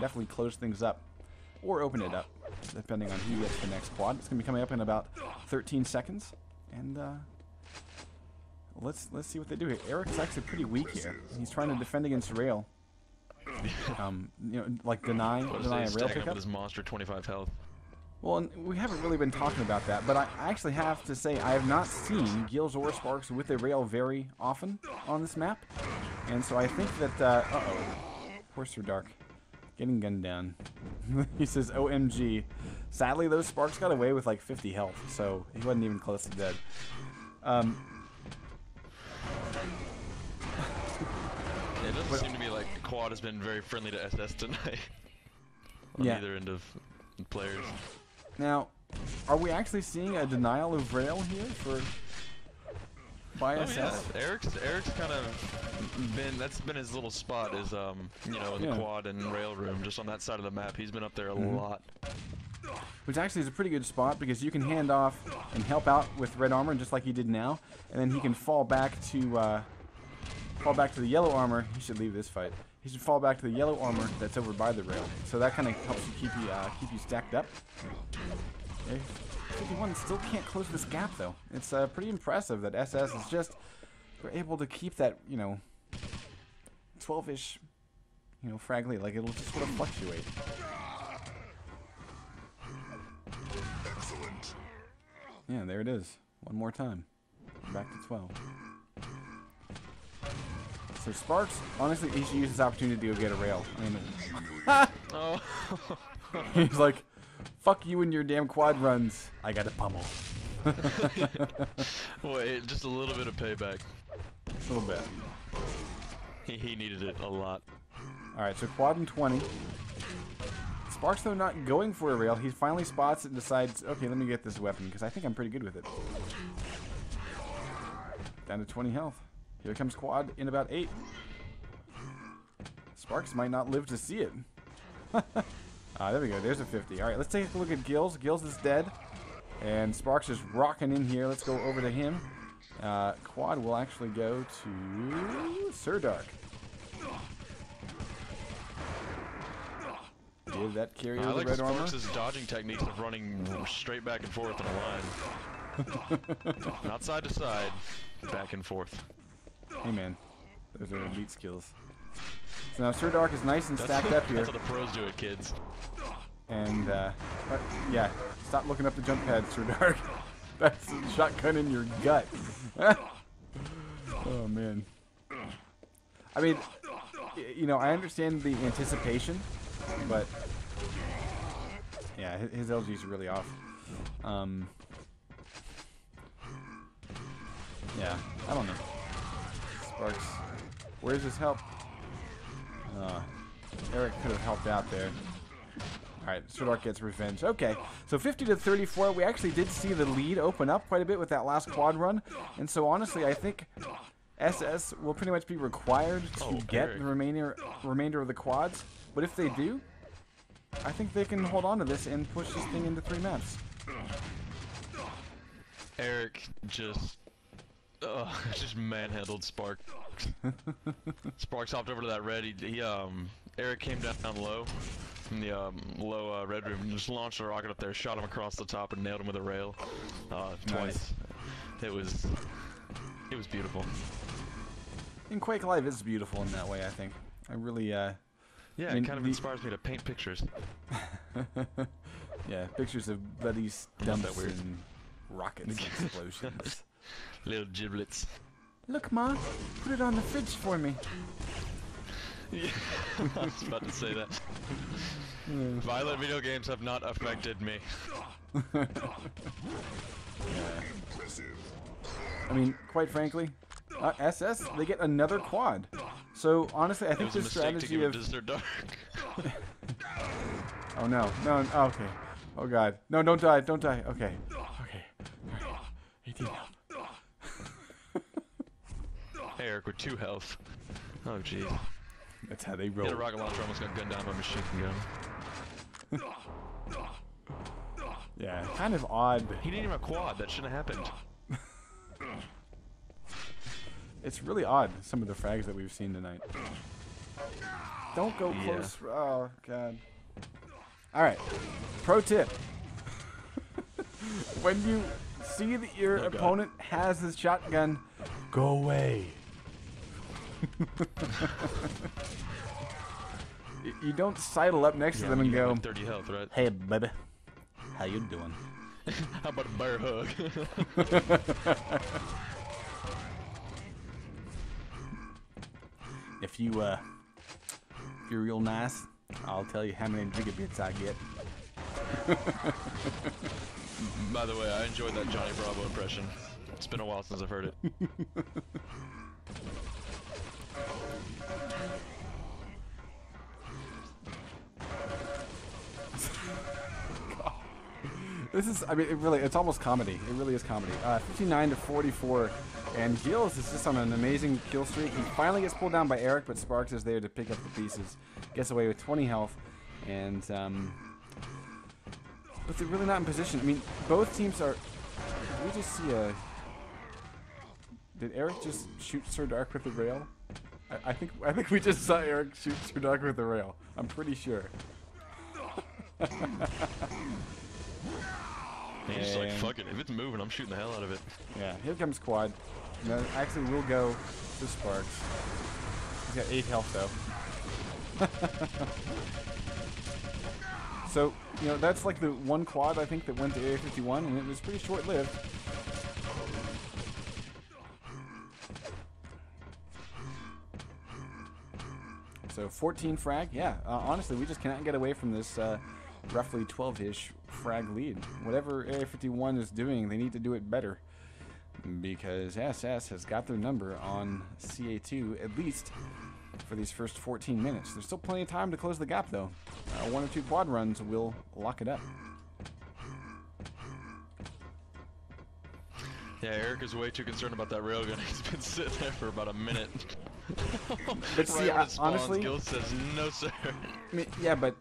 definitely close things up or open it up, depending on who gets the next quad. It's going to be coming up in about 13 seconds, and let's see what they do here. Eric's actually pretty weak here. He's trying to defend against rail. You know, like deny a rail pickup. With his monster 25 health. Well, and we haven't really been talking about that, but I actually have to say I have not seen Gills or Sparks with a rail very often on this map, and so I think that uh-oh, Horse through dark, getting gunned down. He says, "OMG." Sadly, those Sparks got away with like 50 health, so he wasn't even close to dead. It doesn't seem to be like the quad has been very friendly to SS tonight. On either end of players. Now, are we actually seeing a denial of rail here by SS? Yeah. Eric's kind of been, that's been his little spot, is you know, in the quad and rail room, just on that side of the map. He's been up there a lot. Which actually is a pretty good spot because you can hand off and help out with red armor just like he did now, and then he can fall back to the yellow armor. He should leave this fight. He should fall back to the yellow armor that's over by the rail. So that kind of helps you keep you stacked up. Okay. 51 still can't close this gap though. It's pretty impressive that SS is just able to keep that, you know, 12-ish, you know, frag lead. Like it'll just sort of fluctuate. Excellent. Yeah, there it is. One more time. Back to 12. So Sparks, honestly, he should use this opportunity to go get a rail. I mean, he's like, "Fuck you and your damn quad runs. I got a pummel." Wait, just a little bit of payback. A little bit. He needed it a lot. All right, so quad and 20. Sparks, though, not going for a rail. He finally spots it and decides, okay, let me get this weapon because I think I'm pretty good with it. Down to 20 health. Here comes quad in about 8. Sparks might not live to see it. There we go. There's a 50. All right, let's take a look at Gills. Gills is dead. And Sparks is rocking in here. Let's go over to him. Quad will actually go to Sir Dark. Did that carry over the red armor? Sparks' dodging techniques of running straight back and forth in a line. Not side to side, back and forth. Hey man, those are elite skills. So now Sir Dark is nice and stacked up here. That's how the pros do it, kids. And yeah, stop looking up the jump pad, Sir Dark. That's a shotgun in your gut. Oh man. I mean, you know, I understand the anticipation, but yeah, his LG's really off. Yeah, I don't know. Sparks, where's his help? Eric could have helped out there. Alright, Sir Dark gets revenge. Okay, so 50 to 34. We actually did see the lead open up quite a bit with that last quad run. And so honestly, I think SS will pretty much be required to get the remainder of the quads. But if they do, I think they can hold on to this and push this thing into 3 maps. Eric just manhandled Sparks. Sparks hopped over to that red. Eric came down low in the low red room and just launched a rocket up there, shot him across the top, and nailed him with a rail twice. It was beautiful. And Quake Live is beautiful in that way, I think. I really yeah, I mean, it kind of inspires me to paint pictures. Yeah, pictures of bloody stumps and rockets and explosions. Little giblets. Look, Ma, put it on the fridge for me. Yeah, I was about to say that. Violent video games have not affected me. Yeah. I mean, quite frankly, SS, they get another quad. So, honestly, I think this strategy of... Oh, no. No, oh, okay. Oh, God. No, don't die. Don't die. Okay. Okay. Alright. 18 health. Hey, Eric, with 2 health. Oh, jeez. That's how they roll. Hit a rocket launcher, almost got gunned down by a machine gun. Yeah, kind of odd. He didn't even have a quad. That shouldn't have happened. It's really odd, some of the frags that we've seen tonight. Don't go close. Oh, God. All right. Pro tip. When you see that your opponent has his shotgun, go away. You don't sidle up next to them and go, like 30 health, right? "Hey, baby, how you doing?" How about a bear hug? If you're real nice, I'll tell you how many gigabits I get. By the way, I enjoyed that Johnny Bravo impression. It's been a while since I've heard it. This is, I mean, it's almost comedy. It really is comedy. 59 to 44, and Gilles is just on an amazing kill streak. He finally gets pulled down by Eric, but Sparks is there to pick up the pieces. Gets away with 20 health, and but they're really not in position. I mean, both teams are. Did we just see a? Did Eric just shoot Sir Dark with the rail? I think we just saw Eric shoot Sir Dark with the rail. I'm pretty sure. He's just like, fuck it, if it's moving, I'm shooting the hell out of it. Yeah, here comes Quad. No, actually, we'll go to Sparks. He's got 8 health, though. So, you know, that's like the one quad, I think, that went to A51, and it was pretty short-lived. So, 14 frag. Yeah, honestly, we just cannot get away from this roughly 12-ish frag lead. Whatever Area 51 is doing, they need to do it better, because SS has got their number on CA2, at least for these first 14 minutes. There's still plenty of time to close the gap, though. 1 or 2 quad runs will lock it up. Yeah, Eric is way too concerned about that railgun. He's been sitting there for about a minute. But see, honestly, Gil says, no, sir. I mean, yeah, but,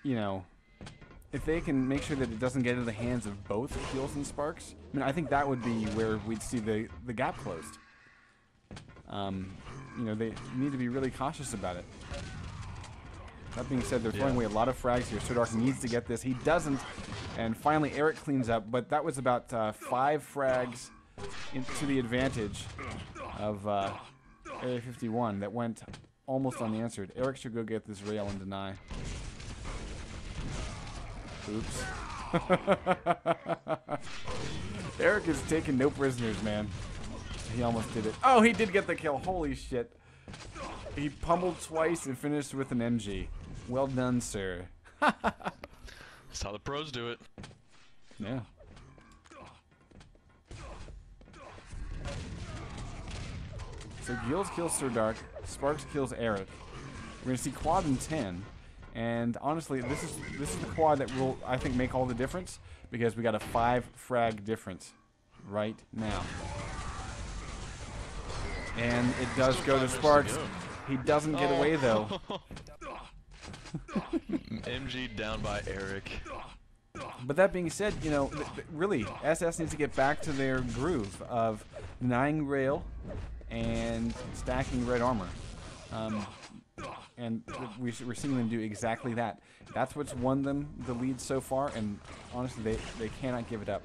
you know, if they can make sure that it doesn't get into the hands of both Gilles and Sparks, I mean, I think that would be where we'd see the gap closed. You know, they need to be really cautious about it. That being said, they're throwing away a lot of frags here. Sir Dark needs to get this. He doesn't. And finally, Eric cleans up. But that was about 5 frags to the advantage of Area 51 that went almost unanswered. Eric should go get this rail and deny. Oops. Eric is taking no prisoners, man. He almost did it. Oh, he did get the kill. Holy shit. He pummeled twice and finished with an MG. Well done, sir. That's how the pros do it. Yeah. So Gilles kills Sir Dark. Sparks kills Eric. We're gonna see quad in 10. And honestly, this is the quad that will, I think, make all the difference, because we got a 5 frag difference right now. And it does go to Sparks. He doesn't get away, though. MG down by Eric. But that being said, you know, really, SS needs to get back to their groove of denying rail and stacking red armor. And we're seeing them do exactly that. That's what's won them the lead so far, and honestly, they cannot give it up.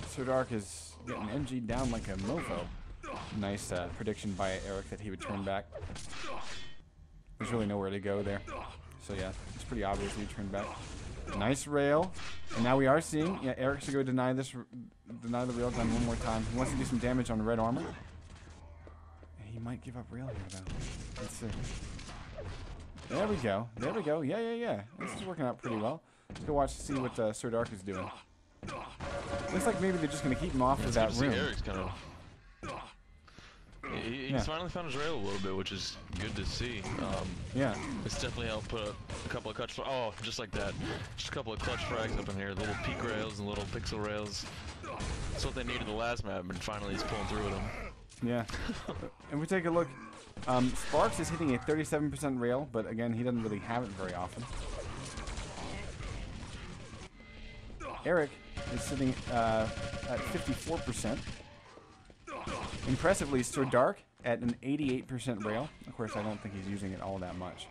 Sir Dark is getting MG down like a mofo. Nice prediction by Eric that he would turn back. There's really nowhere to go there. So yeah, it's pretty obvious he turned back. Nice rail. And now we are seeing, yeah, Eric should go deny the rail gun one more time. He wants to do some damage on red armor. He might give up rail here, though. Let's see. There we go. There we go. Yeah. This is working out pretty well. Let's go watch to see what Sir Dark is doing. Looks like maybe they're just going to keep him off of that room. Eric's kind of... He's finally found his rail a little bit, which is good to see. Yeah. It's definitely helped put a couple of clutch... Oh, just like that. Just a couple of clutch frags up in here. Little peak rails and little pixel rails. That's what they needed the last map, and finally he's pulling through with them. Yeah. And we take a look. Sparks is hitting a 37% rail, but again, he doesn't really have it very often. Eric is sitting at 54%. Impressively, Sir Dark at an 88% rail. Of course, I don't think he's using it all that much.